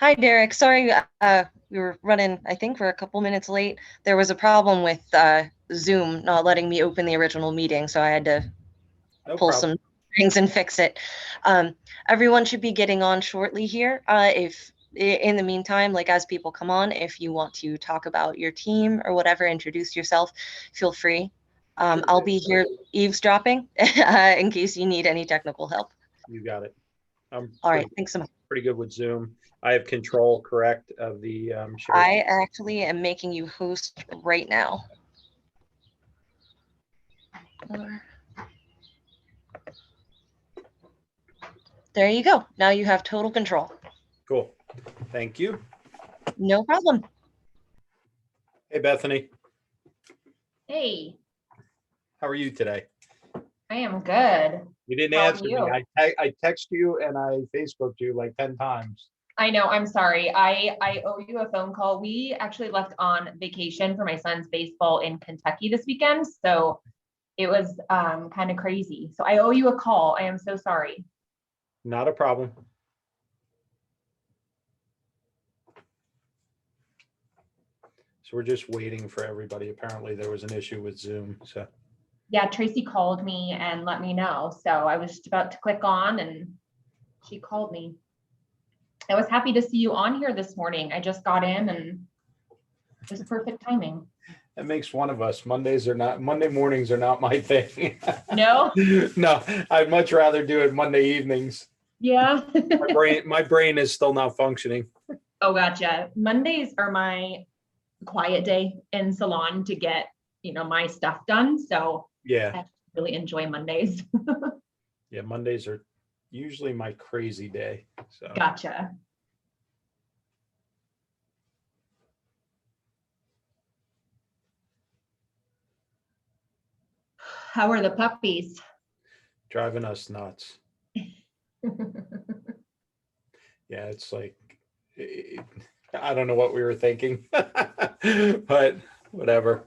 Hi, Derek. Sorry, we were running, I think we're a couple minutes late. There was a problem with Zoom not letting me open the original meeting, so I had to No pull problem. some things and fix it. Um, Everyone should be getting on shortly here. If in the meantime, like as people come on, if you want to talk about your team or whatever, introduce yourself, feel free. Sure I'll thing. be here eavesdropping in case you need any technical help. You got it. I'm All right, thanks so much. pretty good with Zoom. I have control, correct, of the share. I actually am making you host right now. There you go. Now you have total control. Cool. Thank you. No problem. Hey, Bethany. Hey, How are you today? I am good. You didn't How are answer me. you? I text you and I Facebooked you like 10 times. I know, I'm sorry. I owe you a phone call. We actually left on vacation for my son's baseball in Kentucky this weekend, so it was kind of crazy. So I owe you a call. I am so sorry. Not a problem. So we're just waiting for everybody. Apparently there was an issue with Zoom. So Yeah, Tracy called me and let me know. So I was just about to click on and she called me. I was happy to see you on here this morning. I just got in and it was perfect timing. that makes one of us. Monday mornings are not my thing. No? No, I'd much rather do it Monday evenings. Yeah. My brain is still not functioning. Oh, gotcha. Mondays are my quiet day in salon to get, my stuff done. So Yeah. I really enjoy Mondays. Yeah. Mondays are usually my crazy day. So Gotcha. How are the puppies? driving us nuts. Yeah. It's like, I don't know what we were thinking, but whatever.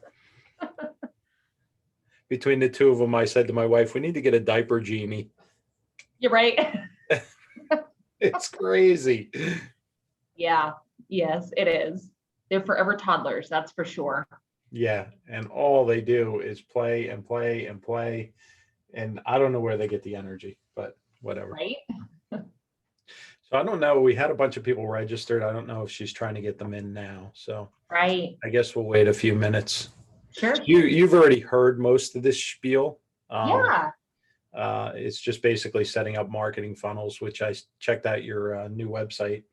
Between the two of them, I said to my wife, we need to get a diaper genie. You're right. It's crazy. Yeah. Yes, it is. They're forever toddlers. That's for sure. Yeah. And all they do is play and play and play. And I don't know where they get the energy, but whatever. Right. So I don't know. We had a bunch of people registered. I don't know if she's trying to get them in now. So Right. I guess we'll wait a few minutes. Sure. You've already heard most of this spiel. Yeah. It's just basically setting up marketing funnels, which I checked out your new website.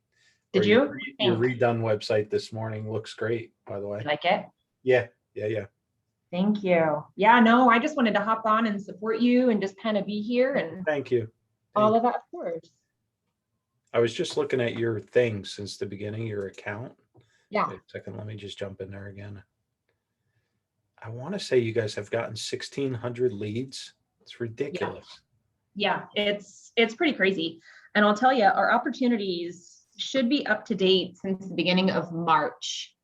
Did you? Your redone website this morning looks great, by the way. You like it? Yeah. Thank you. Yeah, no, I just wanted to hop on and support you and just kind of be here and Thank you. all of that, of course. I was just looking at your thing since the beginning, your account. Yeah. Wait a second, let me just jump in there again. I want to say you guys have gotten 1,600 leads. It's ridiculous. Yeah, it's pretty crazy. And I'll tell you, our opportunities should be up to date since the beginning of March.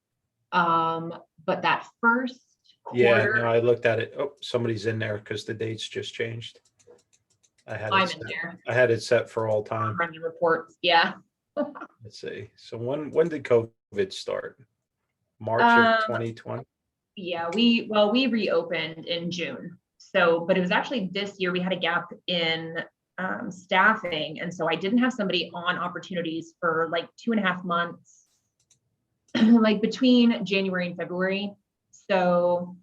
But that first Yeah, quarter, no, I looked at it. Oh, somebody's in there because the dates just changed. I'm in there I had it set for all time. running reports. Yeah. Let's see. So when did COVID start? March of 2020? Yeah, we reopened in June. So, but it was actually this year we had a gap in staffing. And so I didn't have somebody on opportunities for like 2.5 months, like between January and February. So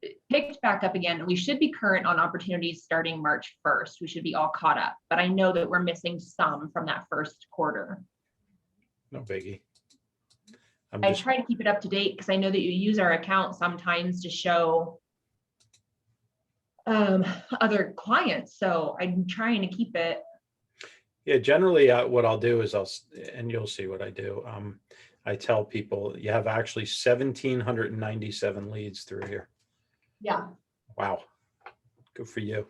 it picked back up again. We should be current on opportunities starting March 1st. We should be all caught up, but I know that we're missing some from that first quarter. No biggie. I try to keep it up to date because I know that you use our account sometimes to show other clients. So I'm trying to keep it. Yeah, generally what I'll do is and you'll see what I do. I tell people you have actually 1,797 leads through here. Yeah. Wow. Good for you.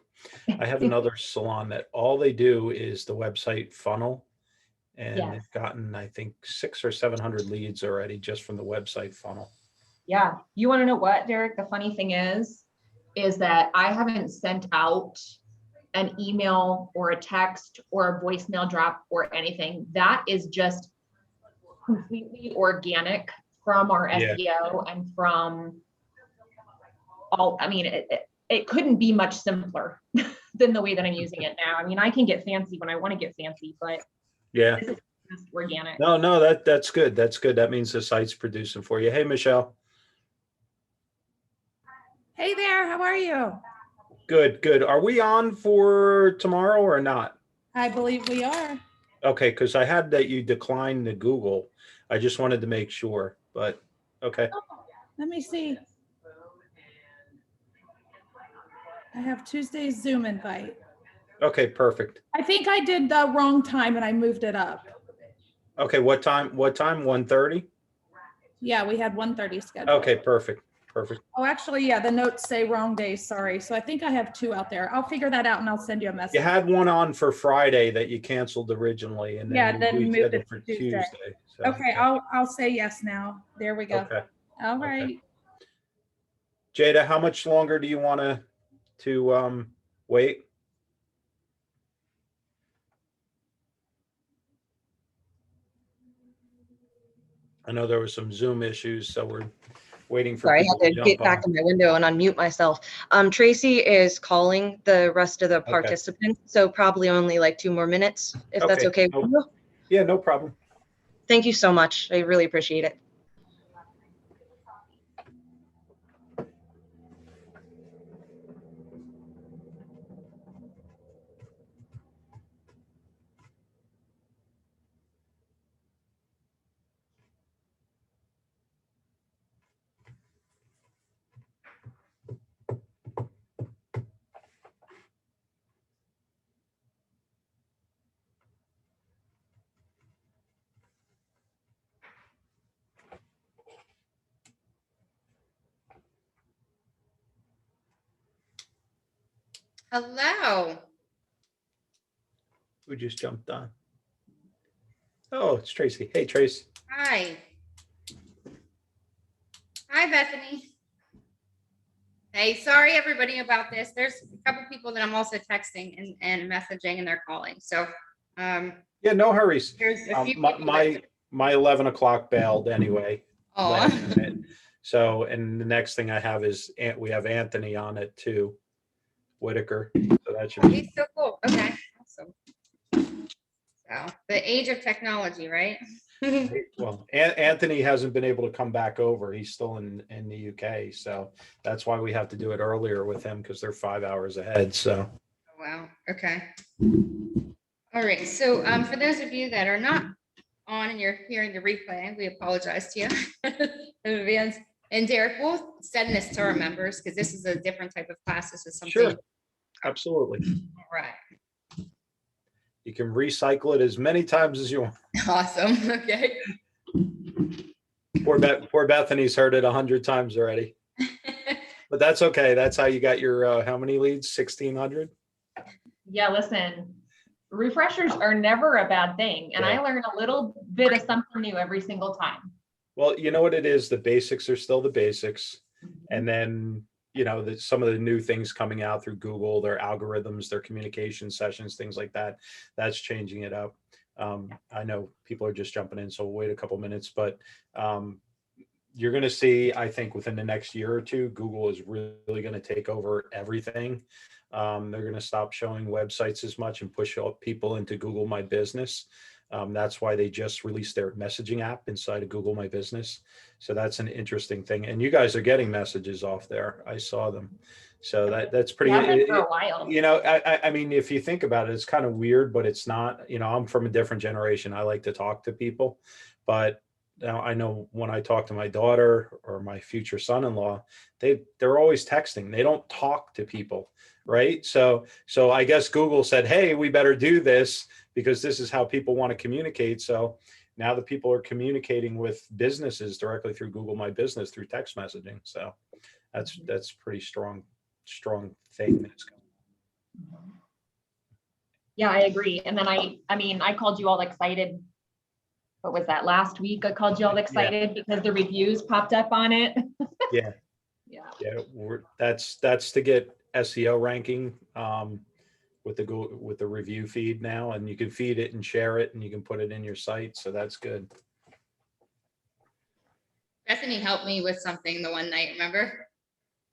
I have another salon that all they do is the website funnel. And Yes. they've gotten, I think, 600 or 700 leads already just from the website funnel. Yeah. You want to know what, Derek? The funny thing is that I haven't sent out an email or a text or a voicemail drop or anything. That is just completely organic from our Yeah. SEO and from all, I mean, it couldn't be much simpler than the way that I'm using it now. I mean, I can get fancy when I want to get fancy, but Yeah. this is just organic. No, that's good. That's good. That means the site's producing for you. Hey, Michelle. Hey there, how are you? Good, good. Are we on for tomorrow or not? I believe we are. Okay, because I had that you declined the Google. I just wanted to make sure, but okay. Let me see. I have Tuesday's Zoom invite. Okay, perfect. I think I did the wrong time and I moved it up. Okay, what time? 1:30? Yeah, we had 1:30 scheduled. Okay, perfect. Perfect. Oh, actually, yeah, the notes say wrong day, sorry. So I think I have 2 out there. I'll figure that out and I'll send you a message. You had one on for Friday that you canceled originally, and Yeah, then then we moved scheduled it for to Tuesday. Tuesday. So, Okay, I'll say yes now. There we go. Okay. All Okay. right. Jada, how much longer do you want to wait? I know there was some Zoom issues, so we're waiting for Sorry, I people had to to jump get back on. to my window and unmute myself. Tracy is calling the rest of the participants, so probably only like 2 more minutes, if that's okay with you. Yeah, no problem. Thank you so much. I really appreciate it. Hello. Who just jumped on? Oh, it's Tracy. Hey, Trace. Hi. Hi, Bethany. Hey, sorry everybody about this. There's a couple people that I'm also texting and messaging and they're calling. So Yeah, no hurries. there's a few people My 11 o'clock bailed anyway. Last Oh, minute. So, and the next thing I have is we have Anthony on it too, Whitaker. So that should be. he's so cool. Okay, awesome. So the age of technology, right? Well, Anthony hasn't been able to come back over. He's still in the UK. So that's why we have to do it earlier with him because they're 5 hours ahead. So. Oh, wow. Okay. All right. So for those of you that are not on and you're hearing the replay, we apologize to you in advance. And Derek, we'll send this to our members because this is a different type of class. This is something. Sure. Absolutely. All right. You can recycle it as many times as you want. Awesome. Okay. Poor Bethany's heard it 100 times already. But that's okay. That's how you got your how many leads? 1,600? Yeah, listen, refreshers are never a bad thing. And I learn a little bit of something new every single time. Well, you know what it is? The basics are still the basics. And then, you know, some of the new things coming out through Google, their algorithms, their communication sessions, things like that, that's changing it up. I know people are just jumping in, so we'll wait a couple minutes, but you're going to see, I think within the next year or two, Google is really going to take over everything. They're going to stop showing websites as much and push people into Google My Business. That's why they just released their messaging app inside of Google My Business. So that's an interesting thing. And you guys are getting messages off there. I saw them. So that's pretty, For a while. you know, I mean, if you think about it, it's kind of weird, but it's not, you know, I'm from a different generation. I like to talk to people, but now I know when I talk to my daughter or my future son-in-law, they're always texting. They don't talk to people. Right. So I guess Google said, hey, we better do this because this is how people want to communicate. So now the people are communicating with businesses directly through Google My Business through text messaging. So that's pretty strong thing that's going. Yeah, I agree. And then I mean, I called you all excited. What was that, last week? I called you all excited because the reviews popped up on it. Yeah. Yeah. That's to get SEO ranking with the review feed now, and you can feed it and share it and you can put it in your site. So that's good. Bethany helped me with something the one night, remember?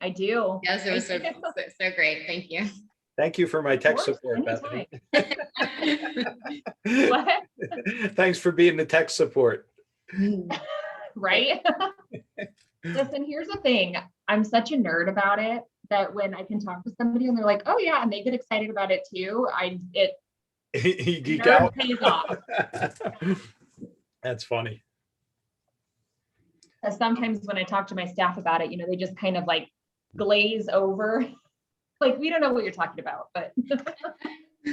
I do. Yes, it was so, Thank you. so great. Thank you. Thank you for my tech course, support, Bethany. What? Thanks for being the tech support. Right? Listen, here's the thing. I'm such a nerd about it that when I can talk to somebody and they're like, oh yeah, and they get excited about it too, You geek nerd out. pays off. That's funny. Sometimes when I talk to my staff about it, they just kind of like glaze over. Like, we don't know what you're talking about, but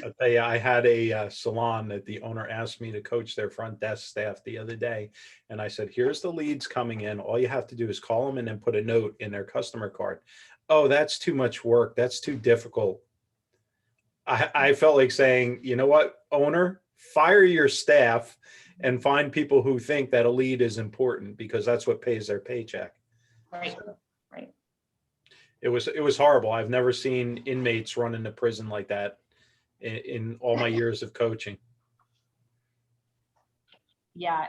I'll tell you, I had a salon that the owner asked me to coach their front desk staff the other day. And I said, here's the leads coming in. All you have to do is call them and then put a note in their customer card. Oh, that's too much work. That's too difficult. I felt like saying, you know what, owner, fire your staff and find people who think that a lead is important, because that's what pays their paycheck. right. So Right. it was horrible. I've never seen inmates run into prison like that in all my years of coaching. Yeah,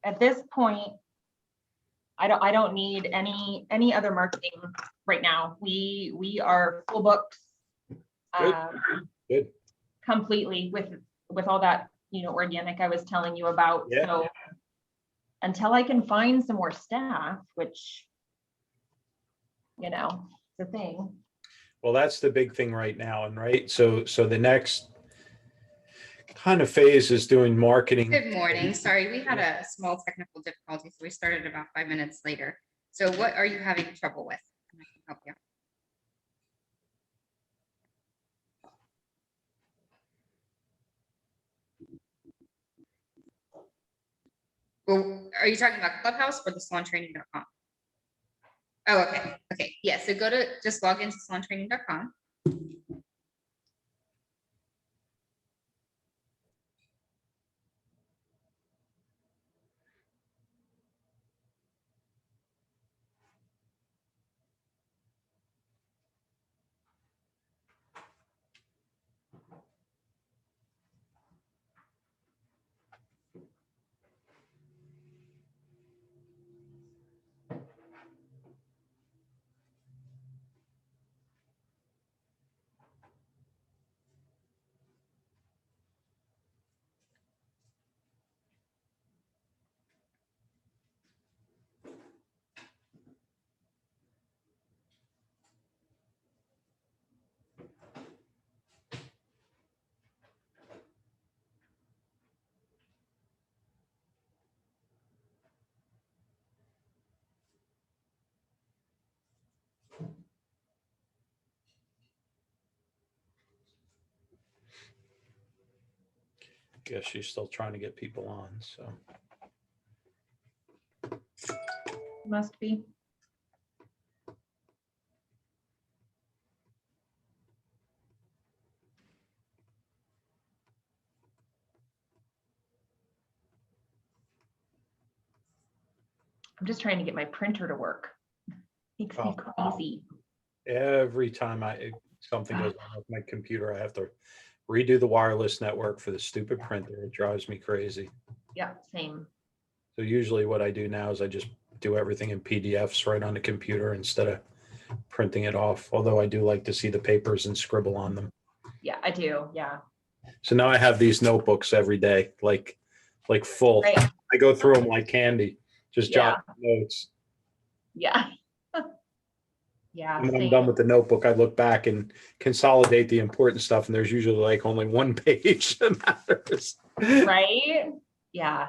at this point, I don't need any other marketing right now. We are full books. Good. Good. Completely with all that, organic I was telling you about. Yeah. So until I can find some more staff, which, the thing. Well, that's the big thing right now. And right. So the next kind of phase is doing marketing. Good morning. Sorry, we had a small technical difficulty, so we started about 5 minutes later. So what are you having trouble with? I can help you. Well, are you talking about Clubhouse or the salontraining.com? Oh, okay. Okay. Yeah. So just log into salontraining.com. Guess she's still trying to get people on. So Must be. I'm just trying to get my printer to work. Makes me crazy. every time something goes on with my computer, I have to redo the wireless network for the stupid printer. It drives me crazy. Yeah, same. So usually what I do now is I just do everything in PDFs right on the computer instead of printing it off. Although I do like to see the papers and scribble on them. Yeah, I do. Yeah. So now I have these notebooks every day, like full. Right. I go through them like candy, just Yeah. jot notes. Yeah. Yeah. And when I'm Same. done with the notebook, I look back and consolidate the important stuff. And there's usually like only one page that matters. Right. Yeah.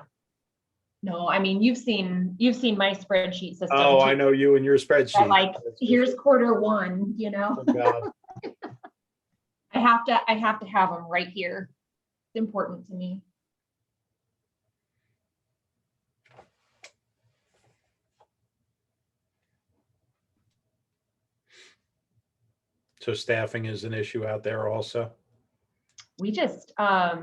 No, I mean, you've seen my spreadsheet system. Oh, too. I know you and your spreadsheet. That, like, here's quarter 1, Oh, God. I have to have them right here. It's important to me. So staffing is an issue out there also. We just, I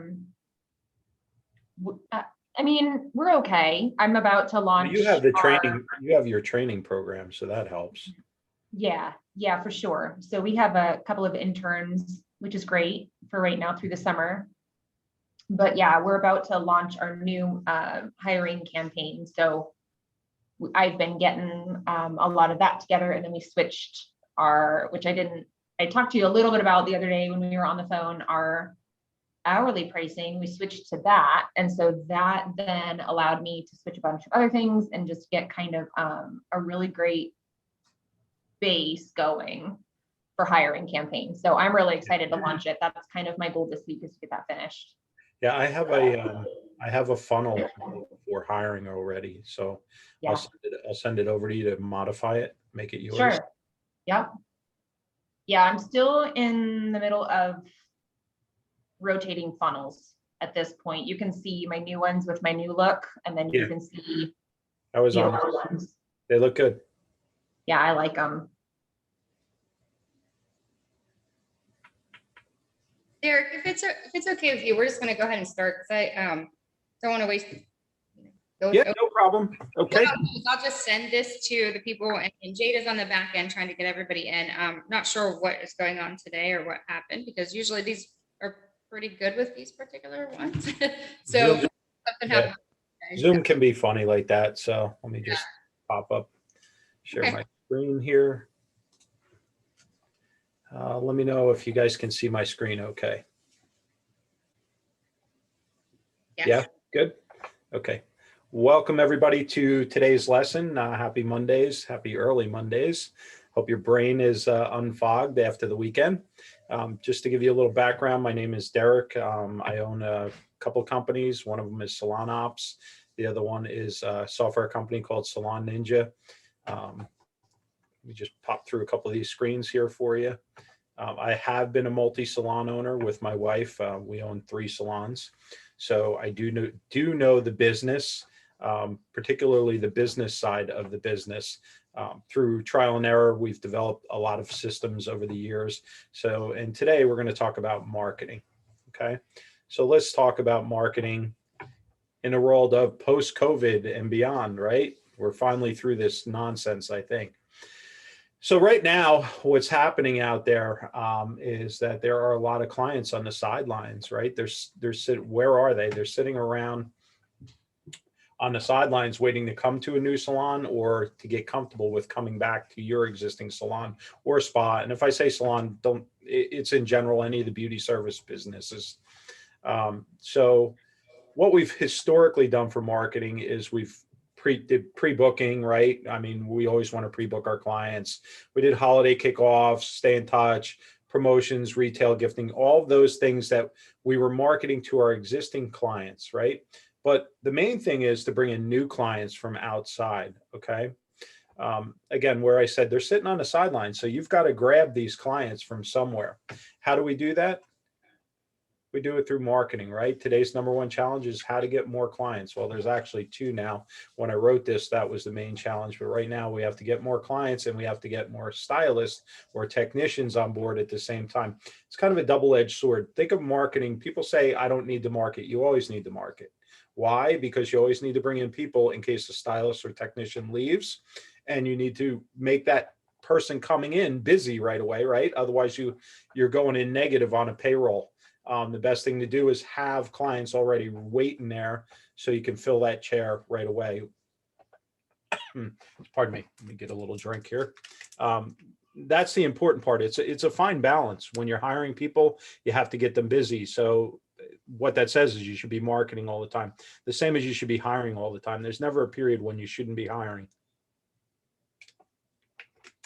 mean, we're okay. I'm about to launch. You have the training, you have your training program, so that helps. Yeah, for sure. So we have a couple of interns, which is great for right now through the summer. But yeah, we're about to launch our new hiring campaign. So I've been getting a lot of that together, and then we switched which I talked to you a little bit about the other day when we were on the phone, our hourly pricing, we switched to that. And so that then allowed me to switch a bunch of other things and just get kind of a really great base going for hiring campaigns. So I'm really excited to launch it. That's kind of my goal this week, is to get that finished. Yeah, I have a funnel for hiring already. So Yeah, I'll send it over to you to modify it, make it yours. sure. Yep. Yeah, I'm still in the middle of rotating funnels at this point. You can see my new ones with my new look, and then you Yeah. can see I was the on. old ones. They look good. Yeah, I like them. Derek, if it's okay with you, we're just gonna go ahead and start, because I don't want to waste. Yeah, no problem. Okay. I'll just send this to the people, and Jade is on the back end trying to get everybody in. Not sure what is going on today or what happened, because usually these are pretty good with these particular ones. So Zoom, something yeah. happened. Zoom can be funny like that. So let me just pop up, share my screen here. Let me know if you guys can see my screen okay. Yes. Yeah, good. Okay. Welcome everybody to today's lesson. Happy Mondays, happy early Mondays. Hope your brain is unfogged after the weekend. Just to give you a little background, my name is Derek. I own a couple companies. One of them is Salon Ops. The other one is a software company called Salon Ninja. Let me just pop through a couple of these screens here for you. I have been a multi-salon owner with my wife. We own 3 salons. So I do know the business, particularly the business side of the business. Through trial and error, we've developed a lot of systems over the years. And today we're going to talk about marketing. Okay. So let's talk about marketing in a world of post-COVID and beyond, right? We're finally through this nonsense, I think. So right now, what's happening out there is that there are a lot of clients on the sidelines, right? Where are they? They're sitting around on the sidelines waiting to come to a new salon or to get comfortable with coming back to your existing salon or spa. And if I say salon, it's in general any of the beauty service businesses. So what we've historically done for marketing is we've did pre-booking, right? I mean, we always want to pre-book our clients. We did holiday kickoffs, stay in touch, promotions, retail gifting, all those things that we were marketing to our existing clients, right? But the main thing is to bring in new clients from outside, okay? Again, where I said they're sitting on the sidelines, so you've got to grab these clients from somewhere. How do we do that? We do it through marketing, right? Today's #1 challenge is how to get more clients. Well, there's actually 2 now. When I wrote this, that was the main challenge. But right now we have to get more clients and we have to get more stylists or technicians on board at the same time. It's kind of a double-edged sword. Think of marketing. People say, I don't need to market. You always need to market. Why? Because you always need to bring in people in case a stylist or technician leaves, and you need to make that person coming in busy right away, right? Otherwise you're going in negative on a payroll. The best thing to do is have clients already waiting there so you can fill that chair right away. Pardon me, let me get a little drink here. That's the important part. It's a fine balance. When you're hiring people, you have to get them busy. So what that says is you should be marketing all the time. The same as you should be hiring all the time. There's never a period when you shouldn't be hiring.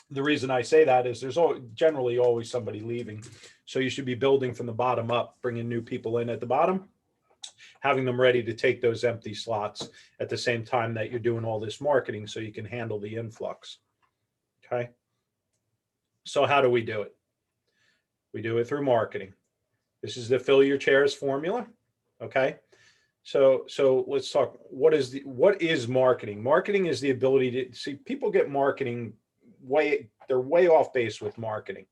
The reason I say that is there's generally always somebody leaving. So you should be building from the bottom up, bringing new people in at the bottom, having them ready to take those empty slots at the same time that you're doing all this marketing so you can handle the influx. Okay. So how do we do it? We do it through marketing. This is the fill your chairs formula. Okay. So let's talk. What is marketing? Marketing is the ability to see people get marketing they're way off base with marketing.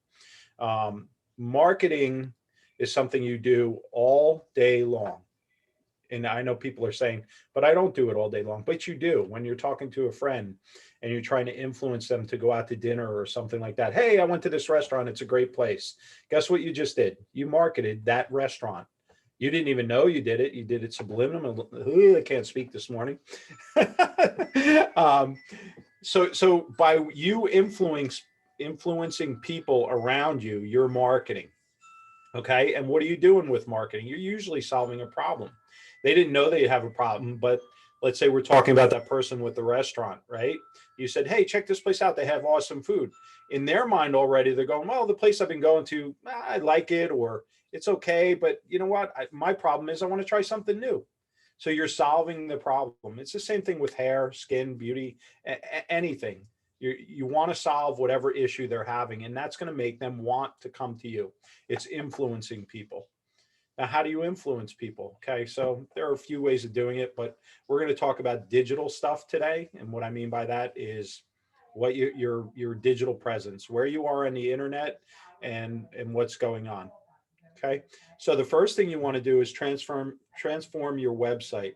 Marketing is something you do all day long. And I know people are saying, but I don't do it all day long. But you do. When you're talking to a friend and you're trying to influence them to go out to dinner or something like that. Hey, I went to this restaurant. It's a great place. Guess what you just did? You marketed that restaurant. You didn't even know you did it. You did it subliminal. I can't speak this morning. So by you influencing people around you, you're marketing. Okay. And what are you doing with marketing? You're usually solving a problem. They didn't know they have a problem, but let's say we're talking about that person with the restaurant, right? You said, hey, check this place out. They have awesome food. In their mind already, they're going, well, the place I've been going to, I like it, or it's okay. But you know what? My problem is I want to try something new. So you're solving the problem. It's the same thing with hair, skin, beauty, anything. You want to solve whatever issue they're having, and that's going to make them want to come to you. It's influencing people. Now, how do you influence people? Okay, so there are a few ways of doing it, but we're going to talk about digital stuff today. And what I mean by that is what your digital presence, where you are on the internet, and what's going on. Okay, so the first thing you want to do is transform your website.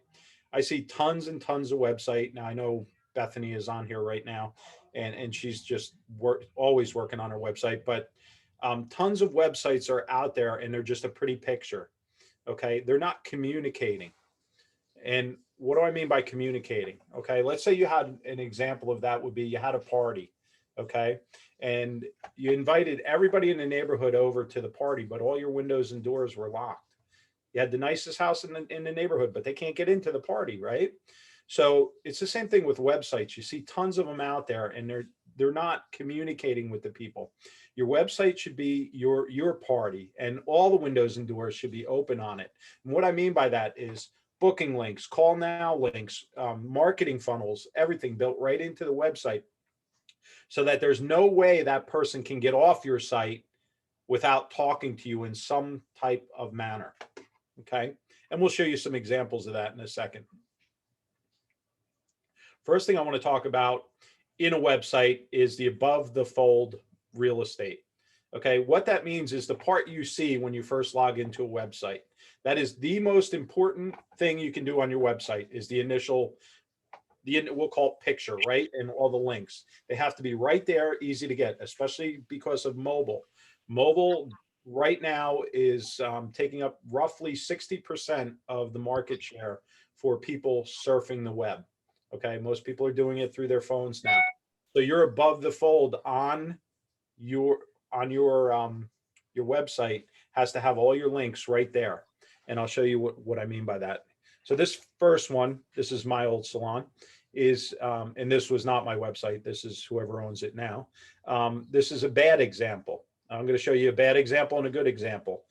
I see tons and tons of website. Now I know Bethany is on here right now, and she's just always working on her website, but tons of websites are out there and they're just a pretty picture. Okay, they're not communicating. And what do I mean by communicating? Okay, let's say you had an example of that would be you had a party. Okay, and you invited everybody in the neighborhood over to the party, but all your windows and doors were locked. You had the nicest house in the neighborhood, but they can't get into the party, right? So it's the same thing with websites. You see tons of them out there, and they're not communicating with the people. Your website should be your party, and all the windows and doors should be open on it. And what I mean by that is booking links, call now links, marketing funnels, everything built right into the website, so that there's no way that person can get off your site without talking to you in some type of manner. Okay, and we'll show you some examples of that in a second. First thing I want to talk about in a website is the above the fold real estate. Okay, what that means is the part you see when you first log into a website. That is the most important thing you can do on your website is the initial, we'll call it picture, right? And all the links. They have to be right there, easy to get, especially because of mobile. Mobile right now is taking up roughly 60% of the market share for people surfing the web. Okay, most people are doing it through their phones now. So you're above the fold on your website has to have all your links right there. And I'll show you what I mean by that. So this first one, this is my old salon, is and this was not my website. This is whoever owns it now. This is a bad example. I'm going to show you a bad example and a good example.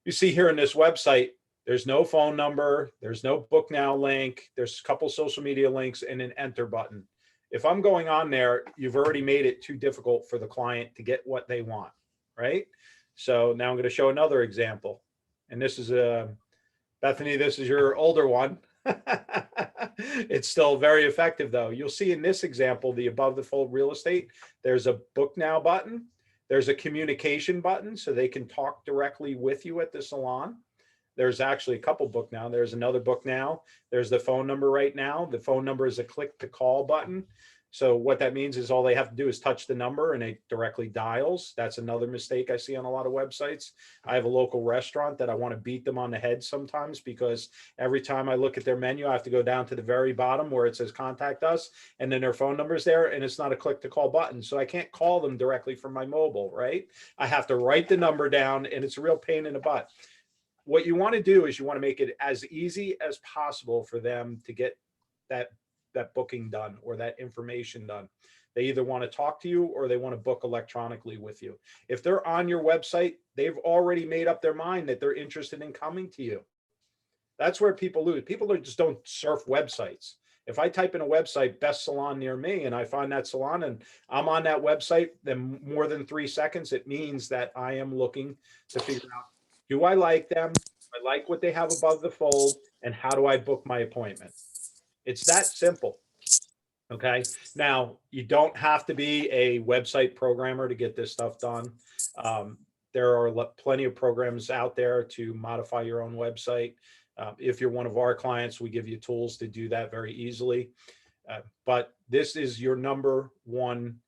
You see here in this website, there's no phone number, there's no book now link, there's a couple social media links and an enter button. If I'm going on there, you've already made it too difficult for the client to get what they want, right? So now I'm going to show another example. And this is Bethany, this is your older one. It's still very effective though. You'll see in this example, the above the fold real estate, there's a book now button. There's a communication button so they can talk directly with you at the salon. There's actually a couple book now. There's another book now. There's the phone number right now. The phone number is a click to call button. So what that means is all they have to do is touch the number and it directly dials. That's another mistake I see on a lot of websites. I have a local restaurant that I want to beat them on the head sometimes because every time I look at their menu, I have to go down to the very bottom where it says contact us and then their phone number is there and it's not a click to call button. So I can't call them directly from my mobile, right? I have to write the number down and it's a real pain in the butt. What you want to do is you want to make it as easy as possible for them to get that booking done or that information done. They either want to talk to you or they want to book electronically with you. If they're on your website, they've already made up their mind that they're interested in coming to you. That's where people lose. People just don't surf websites. If I type in a website, best salon near me, and I find that salon and I'm on that website, then more than 3 seconds, it means that I am looking to figure out, do I like them? Do I like what they have above the fold? And how do I book my appointment? It's that simple. Okay. Now, you don't have to be a website programmer to get this stuff done. There are plenty of programs out there to modify your own website. If you're one of our clients, we give you tools to do that very easily. But this is your number one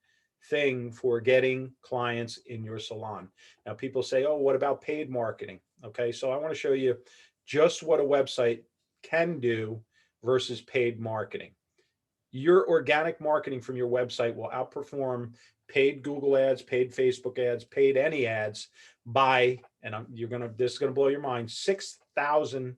thing for getting clients in your salon. Now, people say, oh, what about paid marketing? Okay, so I want to show you just what a website can do versus paid marketing. Your organic marketing from your website will outperform paid Google ads, paid Facebook ads, paid any ads by, and this is gonna blow your mind, 6,000%,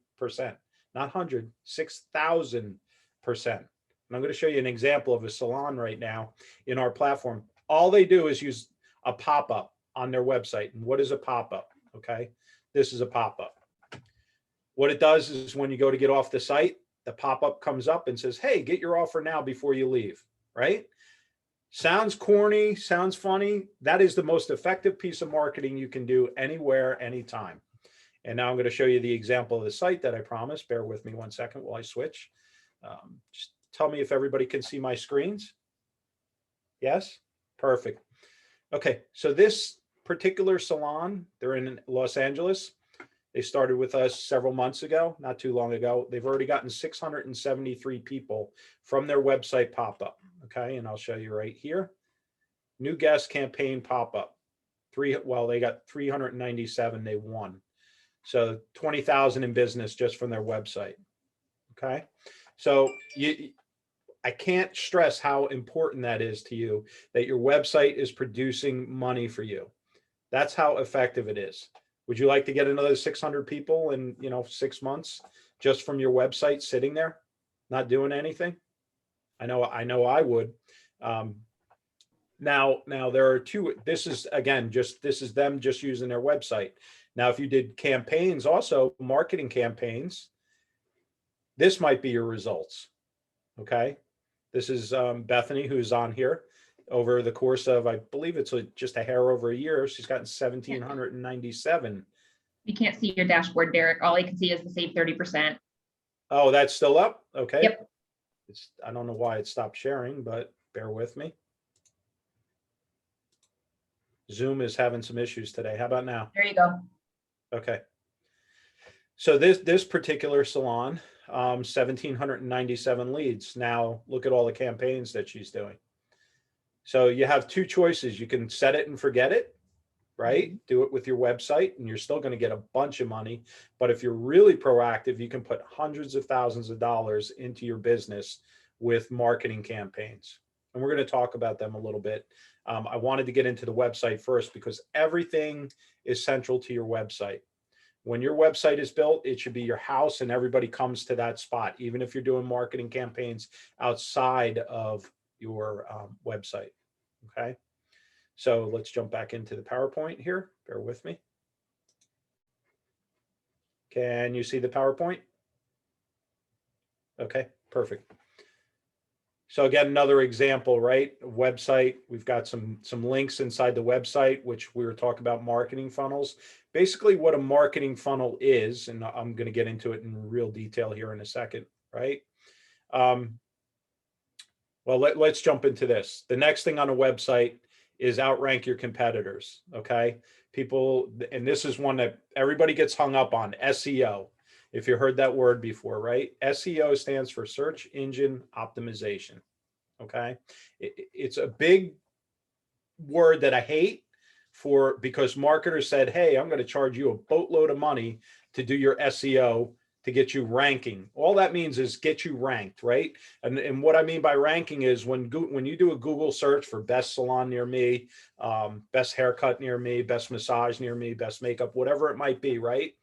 not 100, 6,000%. And I'm going to show you an example of a salon right now in our platform. All they do is use a pop-up on their website. And what is a pop-up? Okay, this is a pop-up. What it does is when you go to get off the site, the pop-up comes up and says, hey, get your offer now before you leave, right? Sounds corny, sounds funny. That is the most effective piece of marketing you can do anywhere, anytime. And now I'm going to show you the example of the site that I promised. Bear with me 1 second while I switch. Just tell me if everybody can see my screens. Yes? Perfect. Okay, so this particular salon, they're in Los Angeles. They started with us several months ago, not too long ago. They've already gotten 673 people from their website pop-up. Okay, and I'll show you right here. New guest campaign pop-up. They got 397 they won. So 20,000 in business just from their website. Okay, so I can't stress how important that is to you, that your website is producing money for you. That's how effective it is. Would you like to get another 600 people in 6 months just from your website sitting there, not doing anything? I know I would. Now there are two. This is them just using their website. Now, if you did campaigns, also marketing campaigns, this might be your results. Okay, this is Bethany, who's on here. Over the course of, I believe it's just a hair over a year, she's gotten 1,797. You can't see your dashboard, Derek. All I can see is the save 30%. Oh, that's still up? Okay. Yep. I don't know why it stopped sharing, but bear with me. Zoom is having some issues today. How about now? There you go. Okay. So this particular salon, 1,797 leads. Now look at all the campaigns that she's doing. So you have two choices. You can set it and forget it, right? Do it with your website and you're still going to get a bunch of money. But if you're really proactive, you can put hundreds of thousands of dollars into your business with marketing campaigns. And we're going to talk about them a little bit. I wanted to get into the website first because everything is central to your website. When your website is built, it should be your house and everybody comes to that spot, even if you're doing marketing campaigns outside of your website. Okay. So let's jump back into the PowerPoint here. Bear with me. Can you see the PowerPoint? Okay, perfect. So again, another example, right? Website. We've got some links inside the website, which we were talking about marketing funnels. Basically what a marketing funnel is, and I'm going to get into it in real detail here in a second, right? Well, let's jump into this. The next thing on a website is outrank your competitors, okay? People, and this is one that everybody gets hung up on, SEO. If you heard that word before, right? SEO stands for search engine optimization, okay? It's a big word that I hate because marketers said, hey, I'm going to charge you a boatload of money to do your SEO to get you ranking. All that means is get you ranked, right? And what I mean by ranking is when you do a Google search for best salon near me, best haircut near me, best massage near me, best makeup, whatever it might be, right?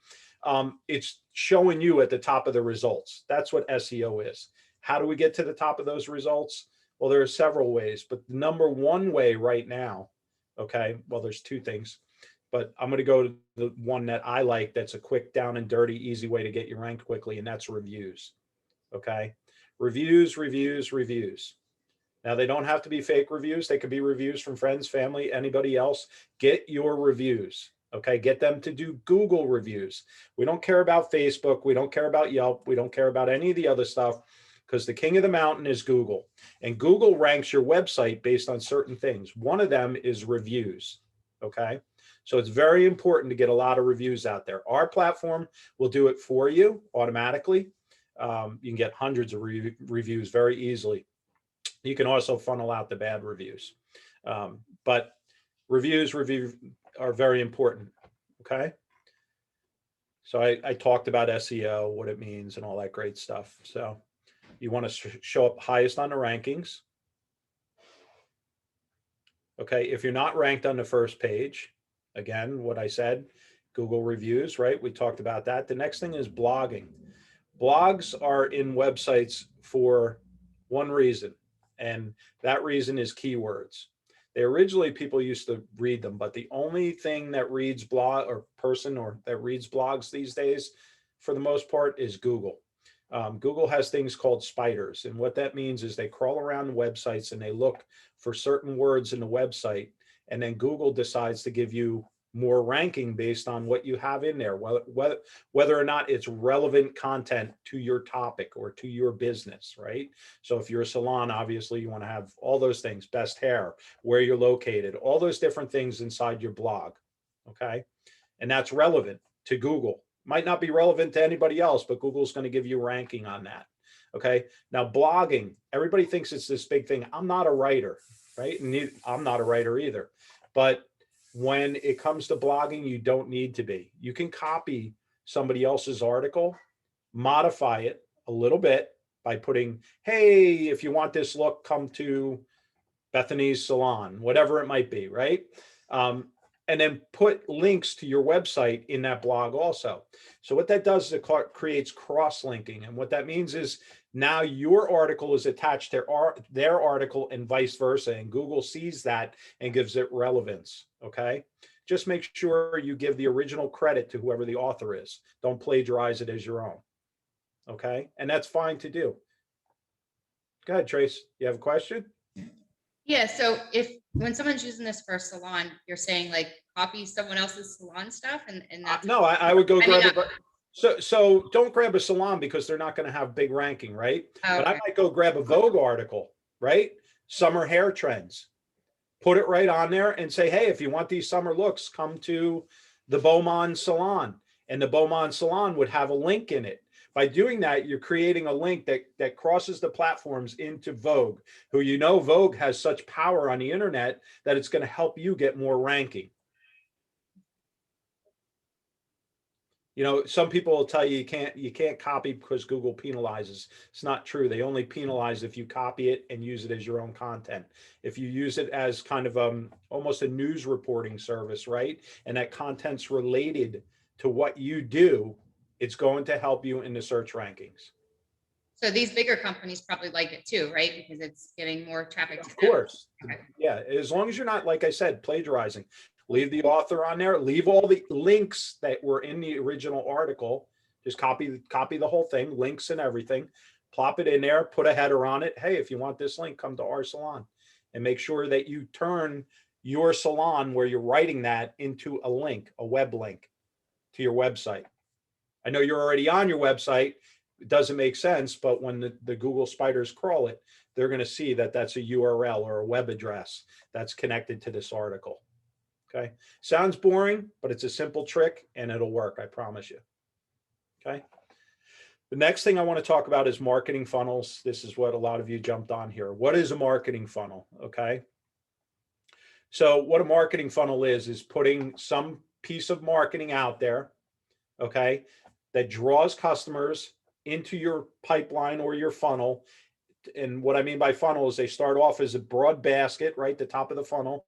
It's showing you at the top of the results. That's what SEO is. How do we get to the top of those results? Well, there are several ways, but the number one way right now, okay, well, there's two things, but I'm going to go to the one that I like. That's a quick, down and dirty, easy way to get you ranked quickly. And that's reviews. Okay. Reviews. Now they don't have to be fake reviews. They could be reviews from friends, family, anybody else. Get your reviews. Okay. Get them to do Google reviews. We don't care about Facebook. We don't care about Yelp. We don't care about any of the other stuff because the king of the mountain is Google, and Google ranks your website based on certain things. One of them is reviews. Okay. So it's very important to get a lot of reviews out there. Our platform will do it for you automatically. You can get hundreds of reviews very easily. You can also funnel out the bad reviews. But reviews are very important. Okay. So I talked about SEO, what it means and all that great stuff. So you want to show up highest on the rankings. Okay, if you're not ranked on the first page, again, what I said, Google reviews, right? We talked about that. The next thing is blogging. Blogs are in websites for one reason, and that reason is keywords. They originally, people used to read them, but the only thing that reads blog or person or that reads blogs these days, for the most part, is Google. Google has things called spiders. And what that means is they crawl around the websites and they look for certain words in the website. And then Google decides to give you more ranking based on what you have in there, whether or not it's relevant content to your topic or to your business, right? So if you're a salon, obviously you want to have all those things, best hair, where you're located, all those different things inside your blog, okay? And that's relevant to Google. Might not be relevant to anybody else, but Google's going to give you ranking on that. Okay. Now, blogging, everybody thinks it's this big thing. I'm not a writer, right? And I'm not a writer either. But when it comes to blogging, you don't need to be. You can copy somebody else's article, modify it a little bit by putting, hey, if you want this look, come to Bethany's Salon, whatever it might be, right? And then put links to your website in that blog also. So what that does is it creates cross-linking. And what that means is now your article is attached to their article and vice versa. And Google sees that and gives it relevance, okay? Just make sure you give the original credit to whoever the author is. Don't plagiarize it as your own, okay? And that's fine to do. Go ahead, Trace. You have a question? Yeah, so when someone's using this for a salon, you're saying like copy someone else's salon stuff and that's. No, I would go I mean, grab it. So don't grab a salon because they're not going to have big ranking, right? Oh, But I okay. might go grab a Vogue article, right? Summer hair trends. Put it right on there and say, hey, if you want these summer looks, come to the Beaumont Salon. And the Beaumont Salon would have a link in it. By doing that, you're creating a link that crosses the platforms into Vogue, who Vogue has such power on the internet that it's going to help you get more ranking. Some people will tell you you can't copy because Google penalizes. It's not true. They only penalize if you copy it and use it as your own content. If you use it as kind of almost a news reporting service, right? And that content's related to what you do, it's going to help you in the search rankings. So these bigger companies probably like it too, right? Because it's getting more traffic to them. Of course. Okay. Yeah, as long as you're not, like I said, plagiarizing. Leave the author on there. Leave all the links that were in the original article. Just copy the whole thing, links and everything. Plop it in there. Put a header on it. Hey, if you want this link, come to our salon. And make sure that you turn your salon where you're writing that into a link, a web link to your website. I know you're already on your website. It doesn't make sense, but when the Google spiders crawl it, they're going to see that that's a URL or a web address that's connected to this article. Okay. Sounds boring, but it's a simple trick and it'll work. I promise you. Okay. The next thing I want to talk about is marketing funnels. This is what a lot of you jumped on here. What is a marketing funnel? Okay. So what a marketing funnel is putting some piece of marketing out there, okay, that draws customers into your pipeline or your funnel. And what I mean by funnel is they start off as a broad basket, right? The top of the funnel.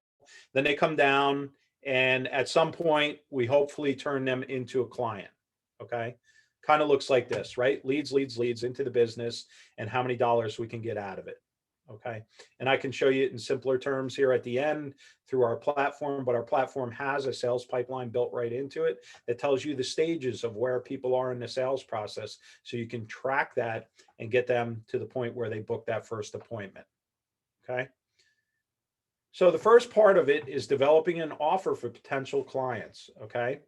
Then they come down and at some point we hopefully turn them into a client. Okay. Kind of looks like this, right? Leads into the business and how many dollars we can get out of it. Okay. And I can show you it in simpler terms here at the end through our platform, but our platform has a sales pipeline built right into it that tells you the stages of where people are in the sales process. So you can track that and get them to the point where they book that first appointment. Okay. So the first part of it is developing an offer for potential clients. Okay.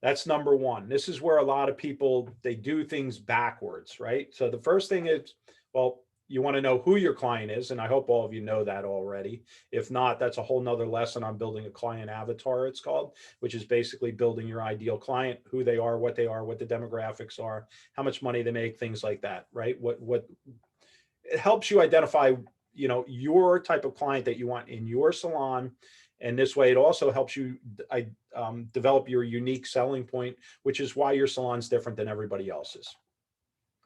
That's number one. This is where a lot of people, they do things backwards, right? So the first thing is, well, you want to know who your client is. And I hope all of you know that already. If not, that's a whole nother lesson on building a client avatar, it's called, which is basically building your ideal client, who they are, what the demographics are, how much money they make, things like that, right? What it helps you identify, your type of client that you want in your salon And this way it also helps you develop your unique selling point, which is why your salon's different than everybody else's.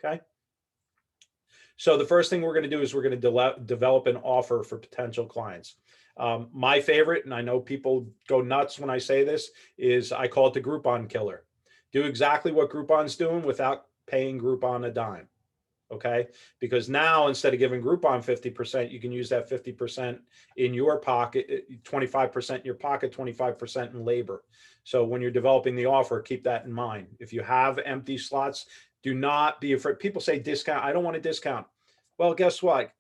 Okay. So the first thing we're going to do is we're going to develop an offer for potential clients. My favorite, and I know people go nuts when I say this, is I call it the Groupon killer. Do exactly what Groupon's doing without paying Groupon a dime. Okay. Because now instead of giving Groupon 50%, you can use that 50% in your pocket, 25% in your pocket, 25% in labor. So when you're developing the offer, keep that in mind. If you have empty slots, do not be afraid. People say discount. I don't want a discount. Well, guess what?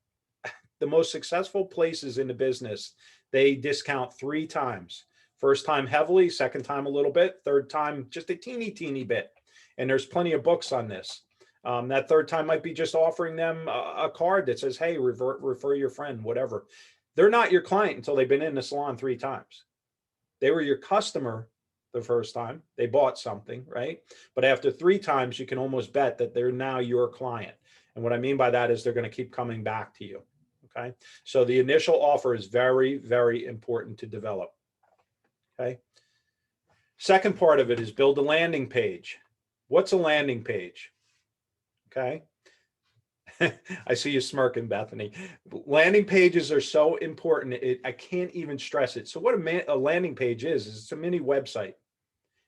The most successful places in the business, they discount 3 times. First time heavily, second time a little bit, third time just a teeny bit. And there's plenty of books on this. That third time might be just offering them a card that says, hey, refer your friend, whatever. They're not your client until they've been in the salon 3 times. They were your customer the first time. They bought something, right? But after 3 times, you can almost bet that they're now your client. And what I mean by that is they're going to keep coming back to you. Okay. So the initial offer is very, very important to develop. Okay. Second part of it is build a landing page. What's a landing page? Okay. I see you smirking, Bethany. Landing pages are so important. I can't even stress it. So what a landing page is it's a mini website.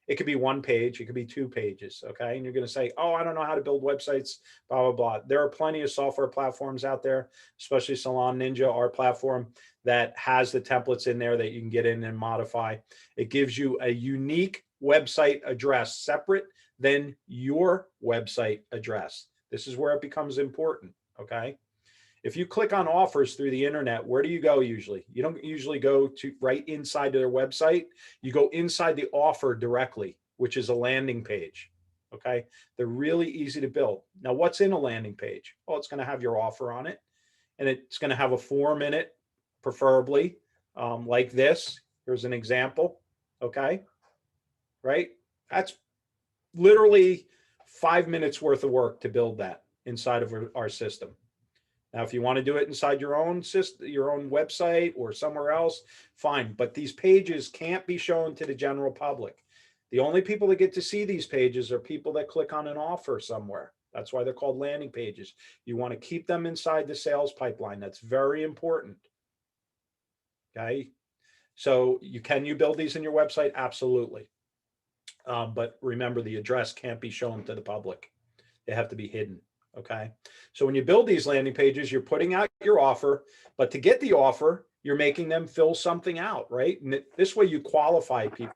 It could be 1 page, it could be 2 pages, okay? And you're going to say, oh, I don't know how to build websites, blah, blah, blah. There are plenty of software platforms out there, especially Salon Ninja, our platform, that has the templates in there that you can get in and modify. It gives you a unique website address, separate than your website address. This is where it becomes important, okay? If you click on offers through the internet, where do you go usually? You don't usually go to right inside their website. You go inside the offer directly, which is a landing page. Okay. They're really easy to build. Now, what's in a landing page? Well, it's going to have your offer on it, and it's going to have a form in it, preferably like this. Here's an example. Okay. Right. That's literally 5 minutes worth of work to build that inside of our system. Now, if you want to do it inside your own system, your own website or somewhere else, fine. But these pages can't be shown to the general public. The only people that get to see these pages are people that click on an offer somewhere. That's why they're called landing pages. You want to keep them inside the sales pipeline. That's very important. Okay. So can you build these in your website? Absolutely. But remember, the address can't be shown to the public. They have to be hidden. Okay. So when you build these landing pages, you're putting out your offer, but to get the offer, you're making them fill something out, right? And this way you qualify people.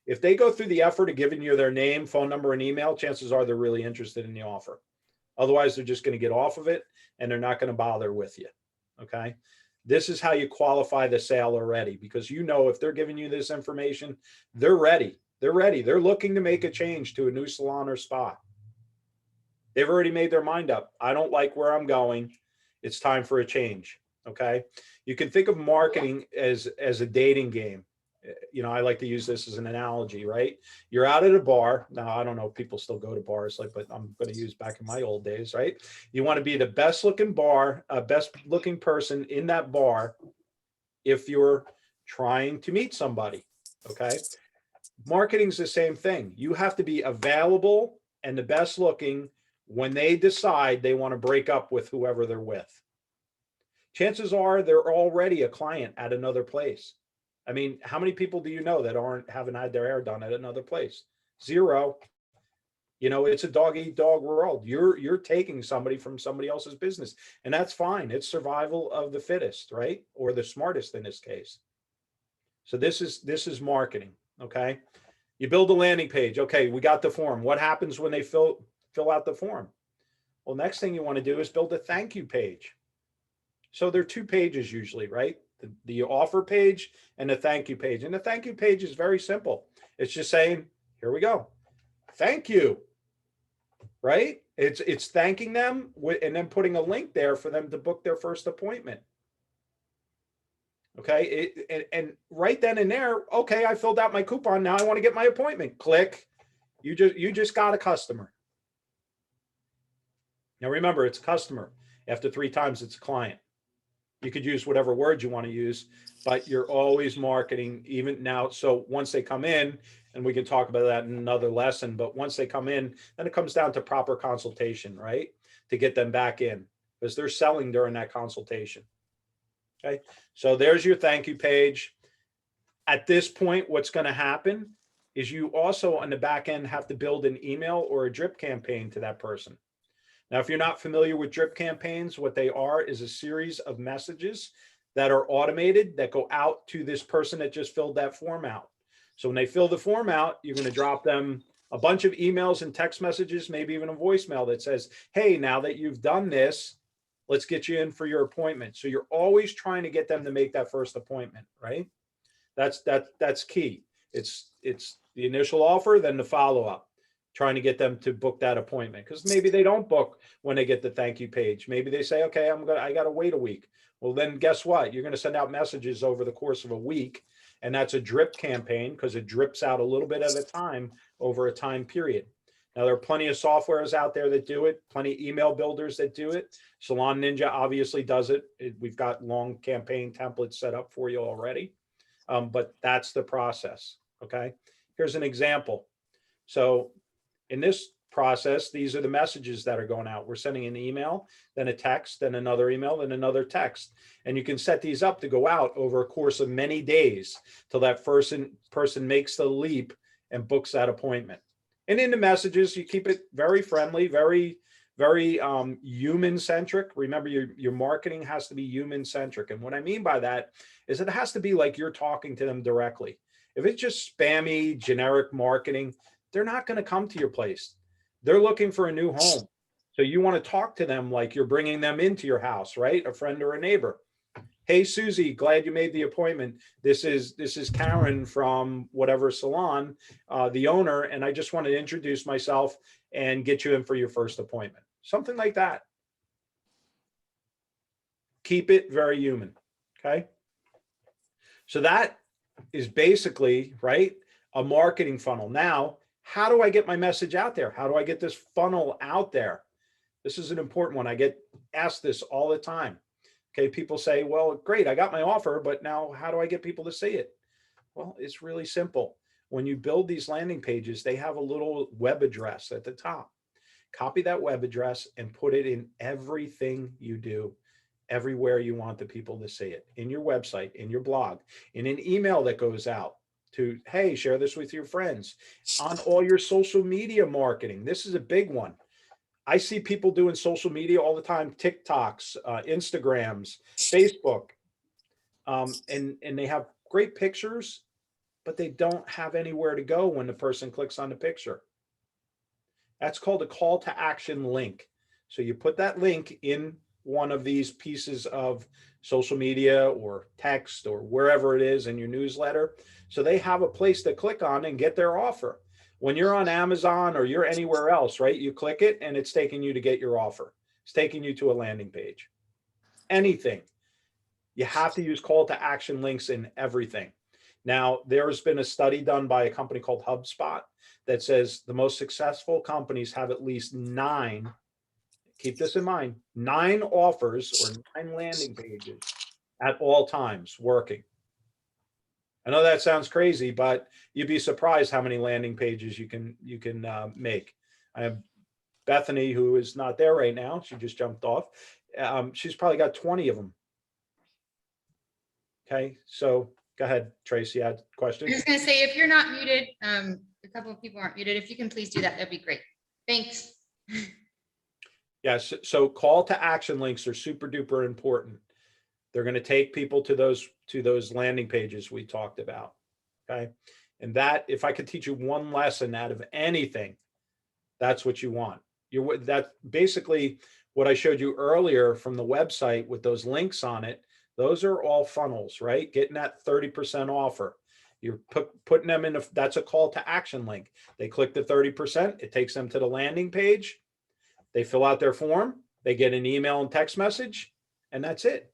If they go through the effort of giving you their name, phone number, and email, chances are they're really interested in the offer. Otherwise, they're just going to get off of it and they're not going to bother with you. Okay. This is how you qualify the sale already, because you know if they're giving you this information, they're ready. They're ready. They're looking to make a change to a new salon or spa. They've already made their mind up. I don't like where I'm going. It's time for a change. Okay. You can think of marketing as a dating game. You know, I like to use this as an analogy, right? You're out at a bar. Now, I don't know if people still go to bars, but I'm going to use back in my old days, right? You want to be the best looking person in that bar if you're trying to meet somebody. Okay. Marketing's the same thing. You have to be available and the best looking when they decide they want to break up with whoever they're with. Chances are they're already a client at another place. I mean, how many people do you know that haven't had their hair done at another place? 0. You know, it's a dog eat dog world. You're taking somebody from somebody else's business, and that's fine. It's survival of the fittest, right? Or the smartest in this case. So this is marketing. Okay. You build a landing page. Okay. We got the form. What happens when they fill out the form? Well, next thing you want to do is build a thank you page. So there are 2 pages usually, right? The offer page and the thank you page. And the thank you page is very simple. It's just saying, here we go. Thank you, right? It's thanking them and then putting a link there for them to book their first appointment. Okay. And right then and there, okay, I filled out my coupon. Now I want to get my appointment. Click. You just got a customer. Now remember, it's a customer. After 3 times, it's a client. You could use whatever word you want to use, but you're always marketing even now. So once they come in, and we can talk about that in another lesson, but once they come in, then it comes down to proper consultation, right? To get them back in, because they're selling during that consultation. Okay, so there's your thank you page. At this point, what's going to happen is you also on the back end have to build an email or a drip campaign to that person. Now, if you're not familiar with drip campaigns, what they are is a series of messages that are automated that go out to this person that just filled that form out. So when they fill the form out, you're going to drop them a bunch of emails and text messages, maybe even a voicemail that says, hey, now that you've done this, let's get you in for your appointment. So you're always trying to get them to make that first appointment, right? That's key. It's the initial offer, then the follow-up, trying to get them to book that appointment, because maybe they don't book when they get the thank you page. Maybe they say, okay, I got to wait a week. Well, then guess what? You're going to send out messages over the course of a week. And that's a drip campaign, because it drips out a little bit at a time over a time period. Now, there are plenty of softwares out there that do it, plenty of email builders that do it. Salon Ninja obviously does it. We've got long campaign templates set up for you already. But that's the process. Okay. Here's an example. So in this process, these are the messages that are going out. We're sending an email, then a text, then another email, then another text. And you can set these up to go out over a course of many days till that person makes the leap and books that appointment. And in the messages, you keep it very friendly, very human centric. Remember, your marketing has to be human centric. And what I mean by that is it has to be like you're talking to them directly. If it's just spammy, generic marketing, they're not going to come to your place. They're looking for a new home. So you want to talk to them like you're bringing them into your house, right? A friend or a neighbor. Hey, Susie, glad you made the appointment. This is Karen from whatever salon, the owner, and I just wanted to introduce myself and get you in for your first appointment. Something like that. Keep it very human, okay? So that is basically, right, a marketing funnel. Now, how do I get my message out there? How do I get this funnel out there? This is an important one. I get asked this all the time. Okay, people say, well, great, I got my offer, but now how do I get people to see it? Well, it's really simple. When you build these landing pages, they have a little web address at the top. Copy that web address and put it in everything you do, everywhere you want the people to see it, in your website, in your blog, in an email that goes out to, hey, share this with your friends, on all your social media marketing. This is a big one. I see people doing social media all the time, TikToks, Instagrams, Facebook, and they have great pictures, but they don't have anywhere to go when the person clicks on the picture. That's called a call to action link. So you put that link in one of these pieces of social media or text or wherever it is in your newsletter. So they have a place to click on and get their offer. When you're on Amazon or you're anywhere else, right? You click it and it's taking you to get your offer. It's taking you to a landing page. Anything. You have to use call to action links in everything. Now, there's been a study done by a company called HubSpot that says the most successful companies have at least 9, keep this in mind, 9 offers or 9 landing pages at all times working. I know that sounds crazy, but you'd be surprised how many landing pages you can make. I have Bethany, who is not there right now. She just jumped off. She's probably got 20 of them. Okay, so go ahead, Tracy. You had a question? I was going to say, if you're not muted, a couple of people aren't muted. If you can please do that, that'd be great. Thanks. Yes. So call to action links are super duper important. They're going to take people to those landing pages we talked about. Okay. And that, if I could teach you one lesson out of anything, that's what you want. That basically what I showed you earlier from the website with those links on it. Those are all funnels, right? Getting that 30% offer. You're putting them in, that's a call to action link. They click the 30%, it takes them to the landing page. They fill out their form, they get an email and text message, and that's it.